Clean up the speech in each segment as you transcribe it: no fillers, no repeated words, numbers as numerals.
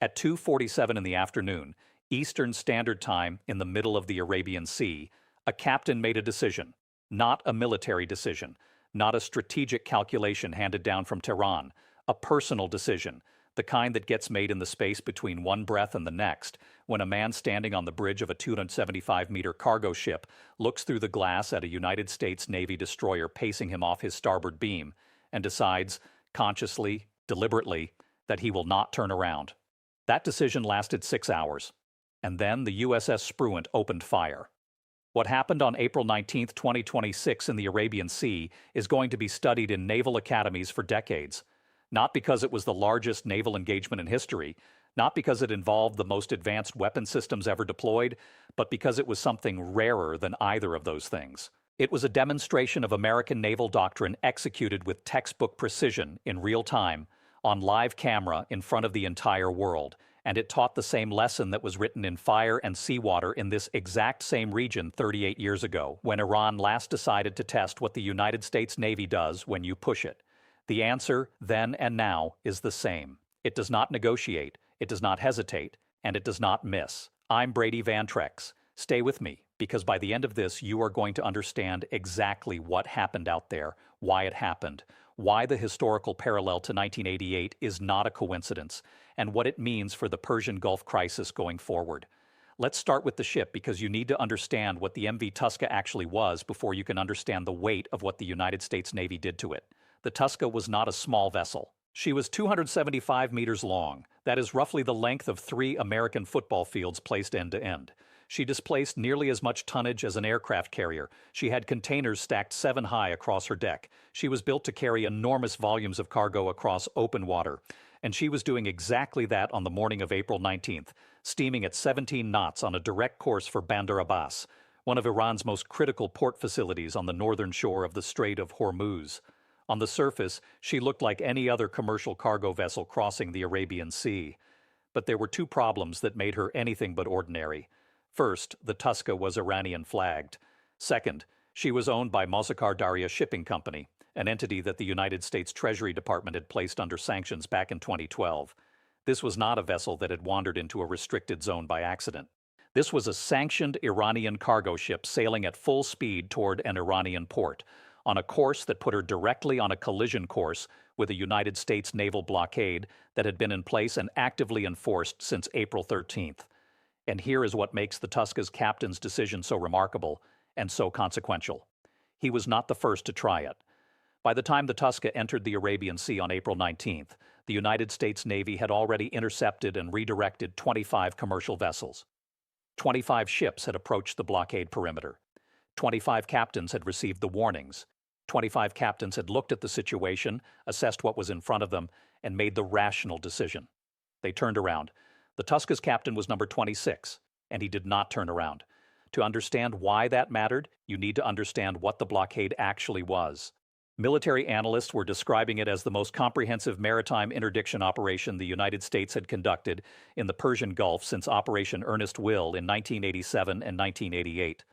At 2:47 in the afternoon, Eastern Standard Time in the middle of the Arabian Sea, a captain made a decision, not a military decision, not a strategic calculation handed down from Tehran, a personal decision, the kind that gets made in the space between one breath and the next, when a man standing on the bridge of a 275-meter cargo ship looks through the glass at a United States Navy destroyer pacing him off his starboard beam and decides, consciously, deliberately, that he will not turn around. That decision lasted 6 hours, and then the USS Spruance opened fire. What happened on April 19, 2026 in the Arabian Sea is going to be studied in naval academies for decades, not because it was the largest naval engagement in history, not because it involved the most advanced weapon systems ever deployed, but because it was something rarer than either of those things. It was a demonstration of American naval doctrine executed with textbook precision in real time, on live camera in front of the entire world, and it taught the same lesson that was written in fire and seawater in this exact same region 38 years ago, when Iran last decided to test what the United States Navy does when you push it. The answer, then and now, is the same. It does not negotiate, it does not hesitate, and it does not miss. I'm Brady Van Trex. Stay with me, because by the end of this, you are going to understand exactly what happened out there, why it happened, why the historical parallel to 1988 is not a coincidence, and what it means for the Persian Gulf crisis going forward. Let's start with the ship because you need to understand what the MV Touska actually was before you can understand the weight of what the United States Navy did to it. The Touska was not a small vessel. She was 275 meters long. That is roughly the length of 3 American football fields placed end to end. She displaced nearly as much tonnage as an aircraft carrier. She had containers stacked 7 high across her deck. She was built to carry enormous volumes of cargo across open water. And she was doing exactly that on the morning of April 19th, steaming at 17 knots on a direct course for Bandar Abbas, one of Iran's most critical port facilities on the northern shore of the Strait of Hormuz. On the surface, she looked like any other commercial cargo vessel crossing the Arabian Sea. But there were 2 problems that made her anything but ordinary. First, the Touska was Iranian-flagged. Second, she was owned by Mossacar Darya Shipping Company, an entity that the United States Treasury Department had placed under sanctions back in 2012. This was not a vessel that had wandered into a restricted zone by accident. This was a sanctioned Iranian cargo ship sailing at full speed toward an Iranian port, on a course that put her directly on a collision course with a United States naval blockade that had been in place and actively enforced since April 13th. And here is what makes the Touska's captain's decision so remarkable and so consequential. He was not the first to try it. By the time the Touska entered the Arabian Sea on April 19th, the United States Navy had already intercepted and redirected 25 commercial vessels. 25 ships had approached the blockade perimeter. 25 captains had received the warnings. 25 captains had looked at the situation, assessed what was in front of them, and made the rational decision. They turned around. The Touska's captain was number 26, and he did not turn around. To understand why that mattered, you need to understand what the blockade actually was. Military analysts were describing it as the most comprehensive maritime interdiction operation the United States had conducted in the Persian Gulf since Operation Earnest Will in 1987 and 1988.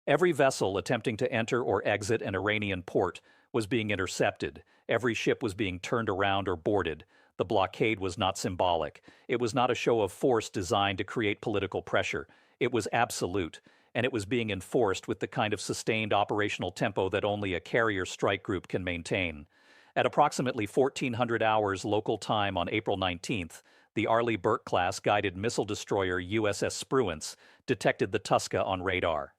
Every vessel attempting to enter or exit an Iranian port was being intercepted. Every ship was being turned around or boarded. The blockade was not symbolic. It was not a show of force designed to create political pressure. It was absolute, and it was being enforced with the kind of sustained operational tempo that only a carrier strike group can maintain. At approximately 1400 hours local time on April 19th, the Arleigh Burke-class guided missile destroyer USS Spruance detected the Touska on radar.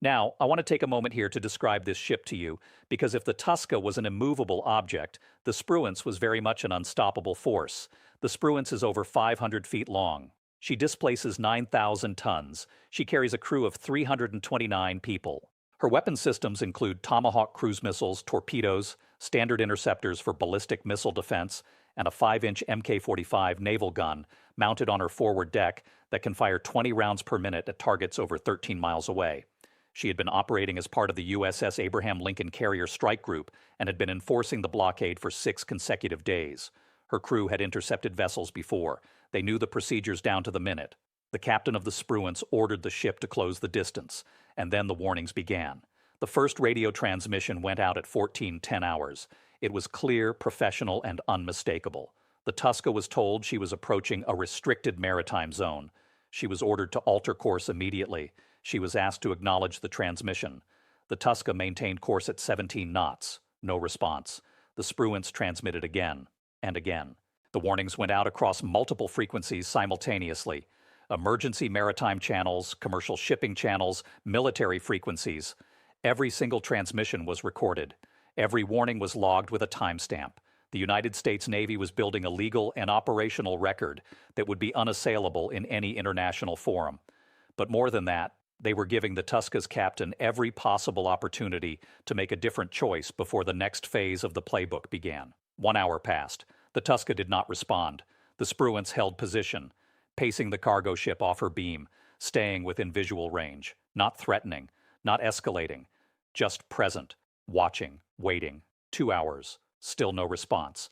Now, I want to take a moment here to describe this ship to you, because if the Touska was an immovable object, the Spruance was very much an unstoppable force. The Spruance is over 500 feet long. She displaces 9,000 tons. She carries a crew of 329 people. Her weapon systems include Tomahawk cruise missiles, torpedoes, standard interceptors for ballistic missile defense, and a 5-inch Mk-45 naval gun mounted on her forward deck that can fire 20 rounds per minute at targets over 13 miles away. She had been operating as part of the USS Abraham Lincoln Carrier Strike Group and had been enforcing the blockade for 6 consecutive days. Her crew had intercepted vessels before. They knew the procedures down to the minute. The captain of the Spruance ordered the ship to close the distance, and then the warnings began. The first radio transmission went out at 14:10 hours. It was clear, professional, and unmistakable. The Tuska was told she was approaching a restricted maritime zone. She was ordered to alter course immediately. She was asked to acknowledge the transmission. The Tuska maintained course at 17 knots. No response. The Spruance transmitted again and again. The warnings went out across multiple frequencies simultaneously. Emergency maritime channels, commercial shipping channels, military frequencies. Every single transmission was recorded. Every warning was logged with a timestamp. The United States Navy was building a legal and operational record that would be unassailable in any international forum. But more than that, they were giving the Tuska's captain every possible opportunity to make a different choice before the next phase of the playbook began. 1 hour passed. The Tuska did not respond. The Spruance held position, pacing the cargo ship off her beam, staying within visual range, not threatening, not escalating, just present, watching, waiting. 2 hours, still no response.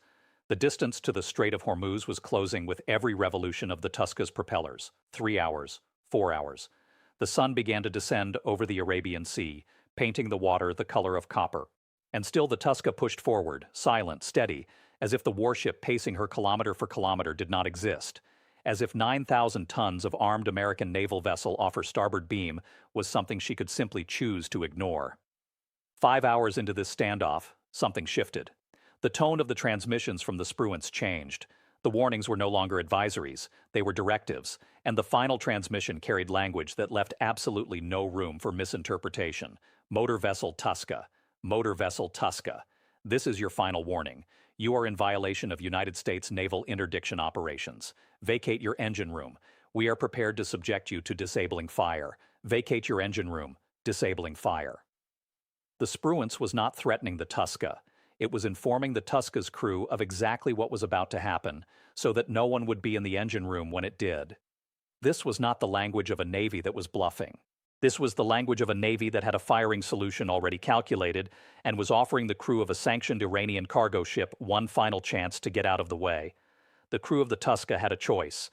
The distance to the Strait of Hormuz was closing with every revolution of the Tuska's propellers. 3 hours, 4 hours. The sun began to descend over the Arabian Sea, painting the water the color of copper. And still the Tuska pushed forward, silent, steady, as if the warship pacing her kilometer for kilometer did not exist, as if 9,000 tons of armed American naval vessel off her starboard beam was something she could simply choose to ignore. 5 hours into this standoff, something shifted. The tone of the transmissions from the Spruance changed. The warnings were no longer advisories, they were directives, and the final transmission carried language that left absolutely no room for misinterpretation. Motor vessel Tuska. Motor vessel Tuska. This is your final warning. You are in violation of United States naval interdiction operations. Vacate your engine room. We are prepared to subject you to disabling fire. Vacate your engine room. Disabling fire. The Spruance was not threatening the Tuska. It was informing the Tuska's crew of exactly what was about to happen, so that no one would be in the engine room when it did. This was not the language of a Navy that was bluffing. This was the language of a Navy that had a firing solution already calculated and was offering the crew of a sanctioned Iranian cargo ship one final chance to get out of the way. The crew of the Tuska had a choice.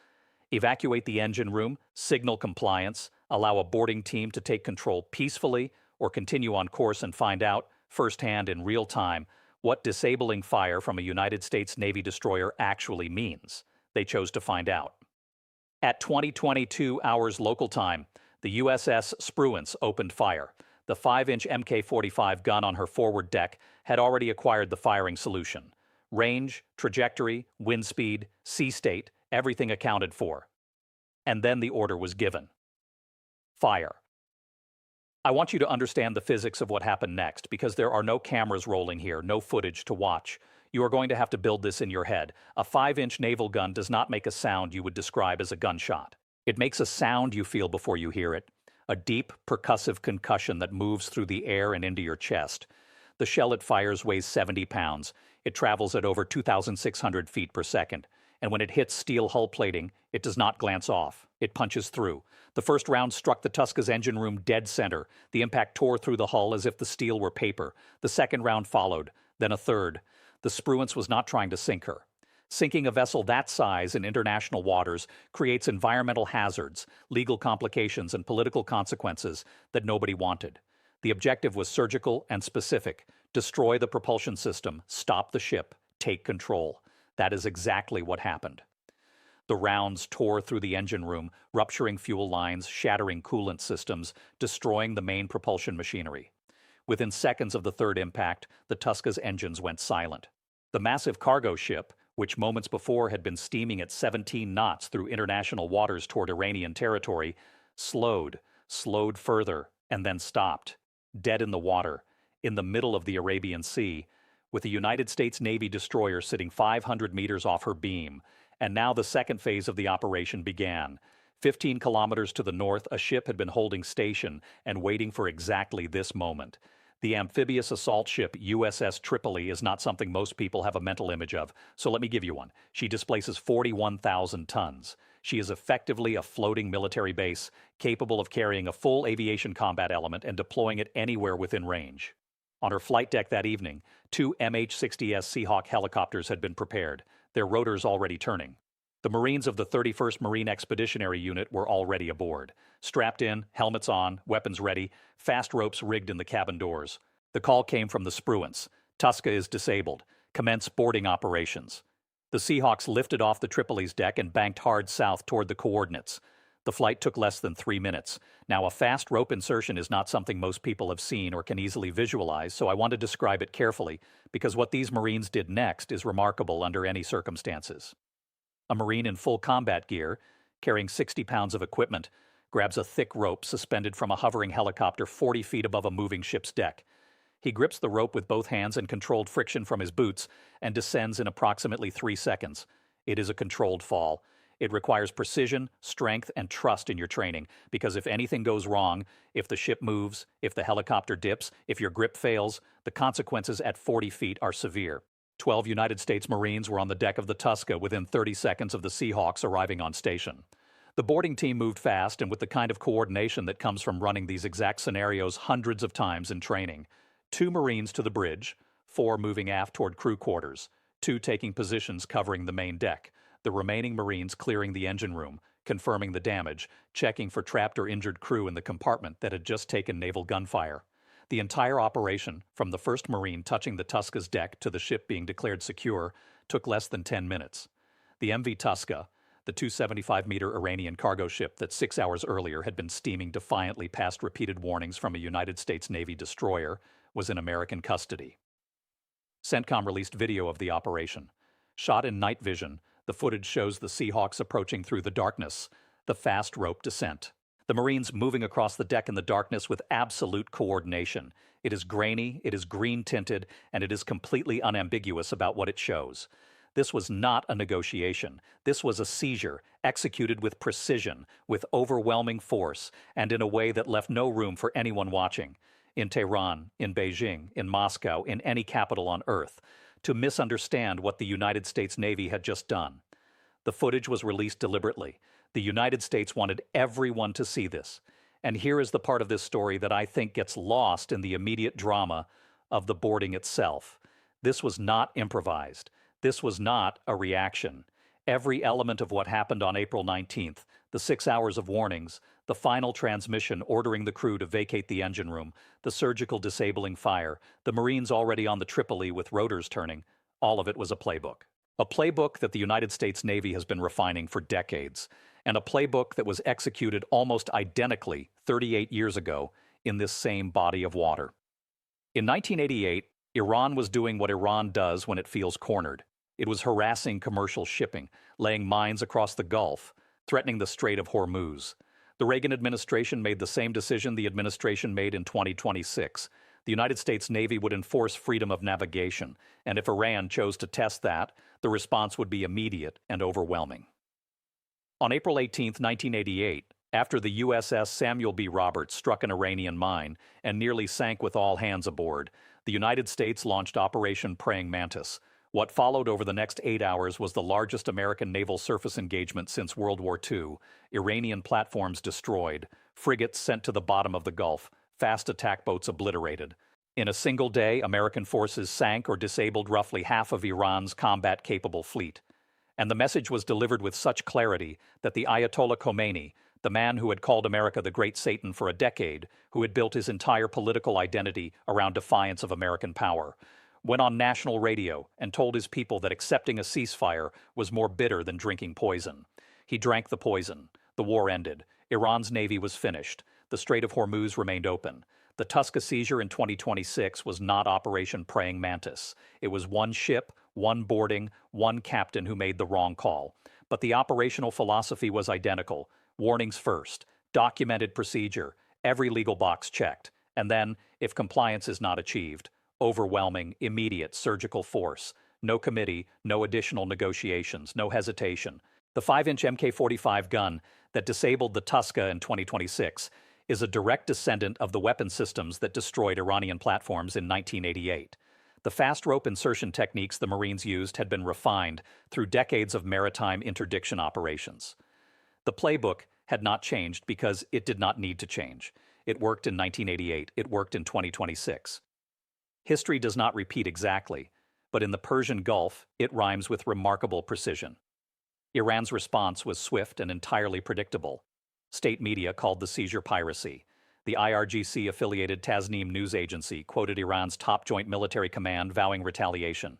Evacuate the engine room, signal compliance, allow a boarding team to take control peacefully, or continue on course and find out, firsthand in real time, what disabling fire from a United States Navy destroyer actually means. They chose to find out. At 20:22 hours local time, the USS Spruance opened fire. The 5-inch Mk-45 gun on her forward deck had already acquired the firing solution. Range, trajectory, wind speed, sea state, everything accounted for. And then the order was given. Fire. I want you to understand the physics of what happened next, because there are no cameras rolling here, no footage to watch. You are going to have to build this in your head. A 5-inch naval gun does not make a sound you would describe as a gunshot. It makes a sound you feel before you hear it, a deep, percussive concussion that moves through the air and into your chest. The shell it fires weighs 70 pounds. It travels at over 2,600 feet per second. And when it hits steel hull plating, it does not glance off. It punches through. The first round struck the Tuska's engine room dead center. The impact tore through the hull as if the steel were paper. The second round followed, then a third. The Spruance was not trying to sink her. Sinking a vessel that size in international waters creates environmental hazards, legal complications, and political consequences that nobody wanted. The objective was surgical and specific. Destroy the propulsion system, stop the ship, take control. That is exactly what happened. The rounds tore through the engine room, rupturing fuel lines, shattering coolant systems, destroying the main propulsion machinery. Within seconds of the third impact, the Tuska's engines went silent. The massive cargo ship, which moments before had been steaming at 17 knots through international waters toward Iranian territory, slowed further, and then stopped, dead in the water, in the middle of the Arabian Sea, with the United States Navy destroyer sitting 500 meters off her beam. And now the second phase of the operation began. 15 kilometers to the north, a ship had been holding station and waiting for exactly this moment. The amphibious assault ship USS Tripoli is not something most people have a mental image of, so let me give you one. She displaces 41,000 tons. She is effectively a floating military base, capable of carrying a full aviation combat element and deploying it anywhere within range. On her flight deck that evening, 2 MH-60S Seahawk helicopters had been prepared, their rotors already turning. The Marines of the 31st Marine Expeditionary Unit were already aboard. Strapped in, helmets on, weapons ready, fast ropes rigged in the cabin doors. The call came from the Spruance. Tuska is disabled. Commence boarding operations. The Seahawks lifted off the Tripoli's deck and banked hard south toward the coordinates. The flight took less than 3 minutes. Now, a fast rope insertion is not something most people have seen or can easily visualize, so I want to describe it carefully, because what these Marines did next is remarkable under any circumstances. A Marine in full combat gear, carrying 60 pounds of equipment, grabs a thick rope suspended from a hovering helicopter 40 feet above a moving ship's deck. He grips the rope with both hands and controlled friction from his boots and descends in approximately 3 seconds. It is a controlled fall. It requires precision, strength, and trust in your training, because if anything goes wrong, if the ship moves, if the helicopter dips, if your grip fails, the consequences at 40 feet are severe. 12 United States Marines were on the deck of the Touska within 30 seconds of the Seahawks arriving on station. The boarding team moved fast and with the kind of coordination that comes from running these exact scenarios hundreds of times in training. 2 Marines to the bridge, 4 moving aft toward crew quarters, 2 taking positions covering the main deck, the remaining Marines clearing the engine room, confirming the damage, checking for trapped or injured crew in the compartment that had just taken naval gunfire. The entire operation, from the first Marine touching the Touska's deck to the ship being declared secure, took less than 10 minutes. The MV Touska, the 275-meter Iranian cargo ship that 6 hours earlier had been steaming defiantly past repeated warnings from a United States Navy destroyer, was in American custody. CENTCOM released video of the operation. Shot in night vision, the footage shows the Seahawks approaching through the darkness, the fast rope descent. The Marines moving across the deck in the darkness with absolute coordination. It is grainy, it is green-tinted, and it is completely unambiguous about what it shows. This was not a negotiation. This was a seizure, executed with precision, with overwhelming force, and in a way that left no room for anyone watching. In Tehran, in Beijing, in Moscow, in any capital on Earth, to misunderstand what the United States Navy had just done. The footage was released deliberately. The United States wanted everyone to see this. And here is the part of this story that I think gets lost in the immediate drama of the boarding itself. This was not improvised. This was not a reaction. Every element of what happened on April 19th, the 6 hours of warnings, the final transmission ordering the crew to vacate the engine room, the surgical disabling fire, the Marines already on the Tripoli with rotors turning, all of it was a playbook. A playbook that the United States Navy has been refining for decades, and a playbook that was executed almost identically 38 years ago in this same body of water. In 1988, Iran was doing what Iran does when it feels cornered. It was harassing commercial shipping, laying mines across the Gulf, threatening the Strait of Hormuz. The Reagan administration made the same decision the administration made in 2026. The United States Navy would enforce freedom of navigation, and if Iran chose to test that, the response would be immediate and overwhelming. On April 18, 1988, after the USS Samuel B. Roberts struck an Iranian mine and nearly sank with all hands aboard, the United States launched Operation Praying Mantis. What followed over the next 8 hours was the largest American naval surface engagement since World War II. Iranian platforms destroyed, frigates sent to the bottom of the Gulf, fast attack boats obliterated. In a single day, American forces sank or disabled roughly half of Iran's combat-capable fleet. And the message was delivered with such clarity that the Ayatollah Khomeini, the man who had called America the Great Satan for a decade, who had built his entire political identity around defiance of American power, went on national radio and told his people that accepting a ceasefire was more bitter than drinking poison. He drank the poison. The war ended. Iran's navy was finished. The Strait of Hormuz remained open. The Touska seizure in 2026 was not Operation Praying Mantis. It was one ship, one boarding, one captain who made the wrong call. But the operational philosophy was identical. Warnings first, documented procedure, every legal box checked, and then, if compliance is not achieved, overwhelming, immediate surgical force. No committee, no additional negotiations, no hesitation. The 5-inch Mk-45 gun that disabled the Touska in 2026 is a direct descendant of the weapon systems that destroyed Iranian platforms in 1988. The fast rope insertion techniques the Marines used had been refined through decades of maritime interdiction operations. The playbook had not changed because it did not need to change. It worked in 1988. It worked in 2026. History does not repeat exactly, but in the Persian Gulf, it rhymes with remarkable precision. Iran's response was swift and entirely predictable. State media called the seizure piracy. The IRGC-affiliated Tasnim news agency quoted Iran's top joint military command vowing retaliation.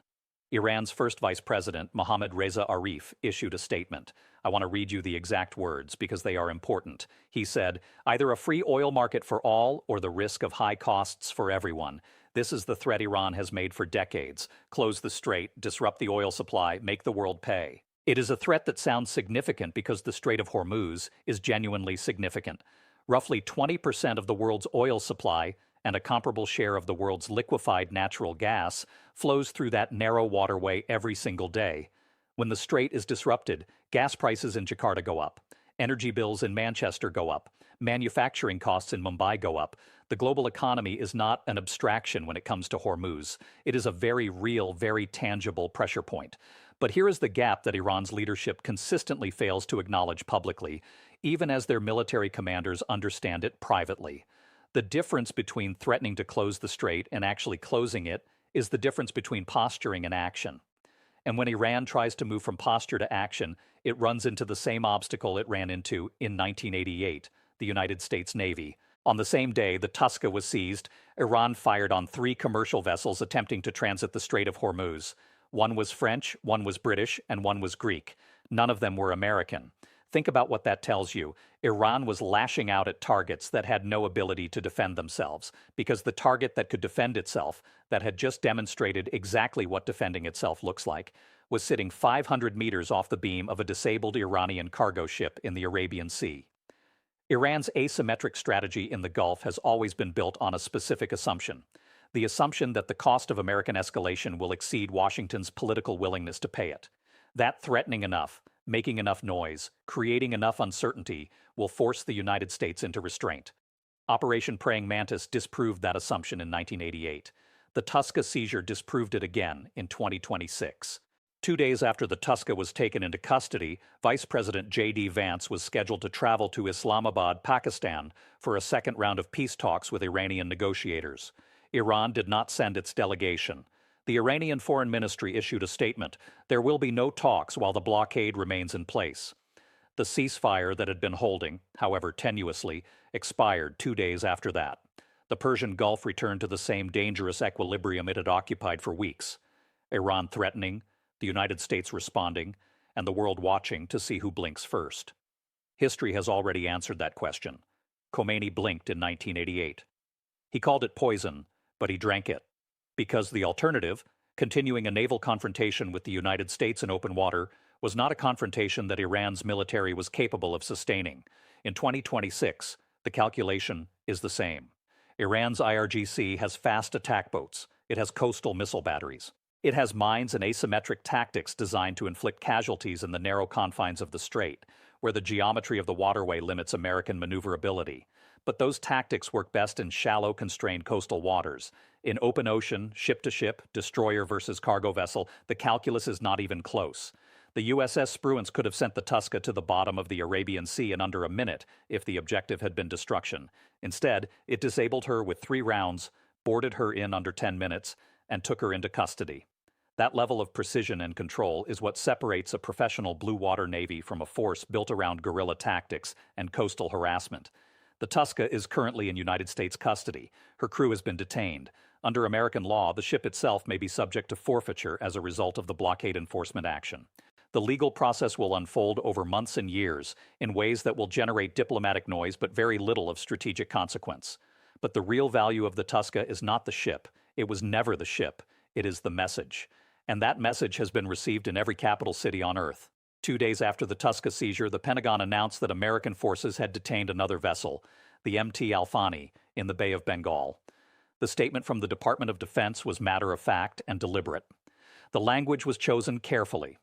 Iran's first vice president, Mohammad Reza Arif, issued a statement. I want to read you the exact words because they are important. He said, "Either a free oil market for all or the risk of high costs for everyone. This is the threat Iran has made for decades. Close the strait, disrupt the oil supply, make the world pay." It is a threat that sounds significant because the Strait of Hormuz is genuinely significant. Roughly 20% of the world's oil supply and a comparable share of the world's liquefied natural gas flows through that narrow waterway every single day. When the strait is disrupted, gas prices in Jakarta go up, energy bills in Manchester go up, manufacturing costs in Mumbai go up. The global economy is not an abstraction when it comes to Hormuz. It is a very real, very tangible pressure point. But here is the gap that Iran's leadership consistently fails to acknowledge publicly, even as their military commanders understand it privately. The difference between threatening to close the strait and actually closing it is the difference between posturing and action. And when Iran tries to move from posture to action, it runs into the same obstacle it ran into in 1988, the United States Navy. On the same day the Touska was seized, Iran fired on 3 commercial vessels attempting to transit the Strait of Hormuz. One was French, one was British, and one was Greek. None of them were American. Think about what that tells you. Iran was lashing out at targets that had no ability to defend themselves, because the target that could defend itself, that had just demonstrated exactly what defending itself looks like, was sitting 500 meters off the beam of a disabled Iranian cargo ship in the Arabian Sea. Iran's asymmetric strategy in the Gulf has always been built on a specific assumption. The assumption that the cost of American escalation will exceed Washington's political willingness to pay it. That threatening enough, making enough noise, creating enough uncertainty will force the United States into restraint. Operation Praying Mantis disproved that assumption in 1988. The Touska seizure disproved it again in 2026. 2 days after the Touska was taken into custody, Vice President J.D. Vance was scheduled to travel to Islamabad, Pakistan, for a second round of peace talks with Iranian negotiators. Iran did not send its delegation. The Iranian Foreign Ministry issued a statement: there will be no talks while the blockade remains in place. The ceasefire that had been holding, however tenuously, expired 2 days after that. The Persian Gulf returned to the same dangerous equilibrium it had occupied for weeks. Iran threatening, the United States responding, and the world watching to see who blinks first. History has already answered that question. Khomeini blinked in 1988. He called it poison, but he drank it. Because the alternative, continuing a naval confrontation with the United States in open water, was not a confrontation that Iran's military was capable of sustaining. In 2026, the calculation is the same. Iran's IRGC has fast attack boats. It has coastal missile batteries. It has mines and asymmetric tactics designed to inflict casualties in the narrow confines of the strait, where the geometry of the waterway limits American maneuverability. But those tactics work best in shallow, constrained coastal waters. In open ocean, ship-to-ship, destroyer versus cargo vessel, the calculus is not even close. The USS Spruance could have sent the Touska to the bottom of the Arabian Sea in under a minute if the objective had been destruction. Instead, it disabled her with 3 rounds, boarded her in under 10 minutes, and took her into custody. That level of precision and control is what separates a professional blue water navy from a force built around guerrilla tactics and coastal harassment. The Touska is currently in United States custody. Her crew has been detained. Under American law, the ship itself may be subject to forfeiture as a result of the blockade enforcement action. The legal process will unfold over months and years in ways that will generate diplomatic noise but very little of strategic consequence. But the real value of the Touska is not the ship. It was never the ship. It is the message. And that message has been received in every capital city on Earth. 2 days after the Touska seizure, the Pentagon announced that American forces had detained another vessel, the MT Al-Fani, in the Bay of Bengal. The statement from the Department of Defense was matter-of-fact and deliberate. The language was chosen carefully.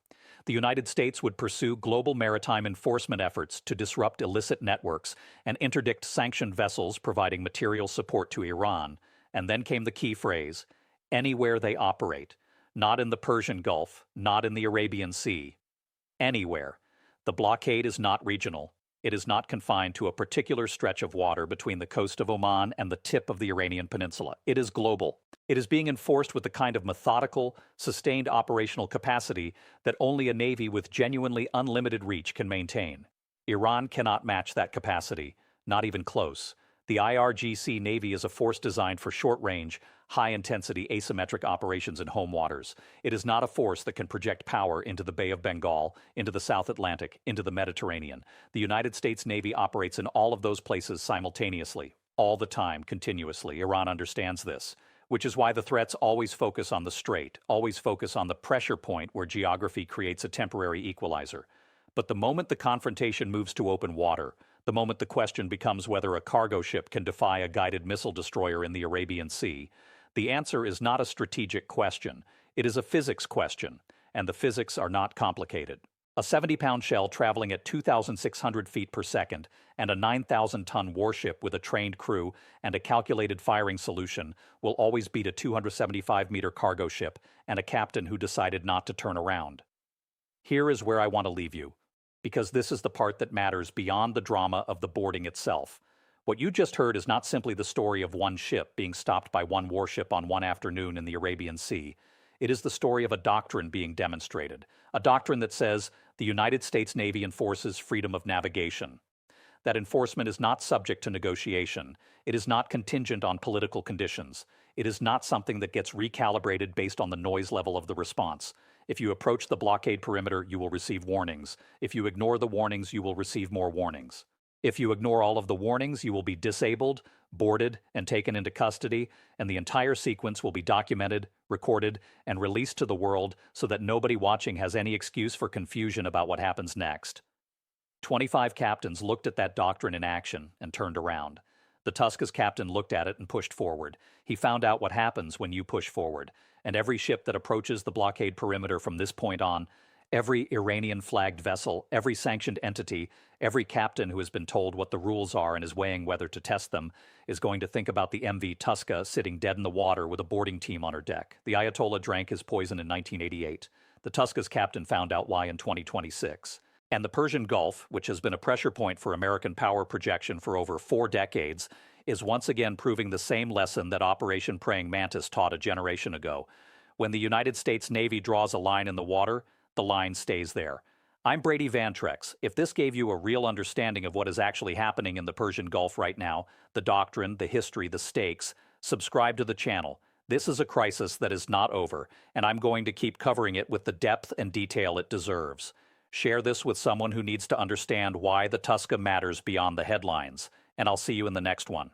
The United States would pursue global maritime enforcement efforts to disrupt illicit networks and interdict sanctioned vessels providing material support to Iran. And then came the key phrase: anywhere they operate. Not in the Persian Gulf, not in the Arabian Sea. Anywhere. The blockade is not regional. It is not confined to a particular stretch of water between the coast of Oman and the tip of the Iranian Peninsula. It is global. It is being enforced with the kind of methodical, sustained operational capacity that only a navy with genuinely unlimited reach can maintain. Iran cannot match that capacity, not even close. The IRGC Navy is a force designed for short-range, high-intensity asymmetric operations in home waters. It is not a force that can project power into the Bay of Bengal, into the South Atlantic, into the Mediterranean. The United States Navy operates in all of those places simultaneously, all the time, continuously. Iran understands this, which is why the threats always focus on the strait, always focus on the pressure point where geography creates a temporary equalizer. But the moment the confrontation moves to open water, the moment the question becomes whether a cargo ship can defy a guided missile destroyer in the Arabian Sea, the answer is not a strategic question. It is a physics question, and the physics are not complicated. A 70-pound shell traveling at 2,600 feet per second and a 9,000-ton warship with a trained crew and a calculated firing solution will always beat a 275-meter cargo ship and a captain who decided not to turn around. Here is where I want to leave you, because this is the part that matters beyond the drama of the boarding itself. What you just heard is not simply the story of one ship being stopped by one warship on one afternoon in the Arabian Sea. It is the story of a doctrine being demonstrated, a doctrine that says the United States Navy enforces freedom of navigation. That enforcement is not subject to negotiation. It is not contingent on political conditions. It is not something that gets recalibrated based on the noise level of the response. If you approach the blockade perimeter, you will receive warnings. If you ignore the warnings, you will receive more warnings. If you ignore all of the warnings, you will be disabled, boarded, and taken into custody, and the entire sequence will be documented, recorded, and released to the world so that nobody watching has any excuse for confusion about what happens next. 25 captains looked at that doctrine in action and turned around. The Touska's captain looked at it and pushed forward. He found out what happens when you push forward, and every ship that approaches the blockade perimeter from this point on, every Iranian-flagged vessel, every sanctioned entity, every captain who has been told what the rules are and is weighing whether to test them, is going to think about the MV Touska sitting dead in the water with a boarding team on her deck. The Ayatollah drank his poison in 1988. The Touska's captain found out why in 2026. And the Persian Gulf, which has been a pressure point for American power projection for over 4 decades, is once again proving the same lesson that Operation Praying Mantis taught a generation ago. When the United States Navy draws a line in the water, the line stays there. I'm Brady Van Trex. If this gave you a real understanding of what is actually happening in the Persian Gulf right now, the doctrine, the history, the stakes, subscribe to the channel. This is a crisis that is not over, and I'm going to keep covering it with the depth and detail it deserves. Share this with someone who needs to understand why the Touska matters beyond the headlines, and I'll see you in the next one.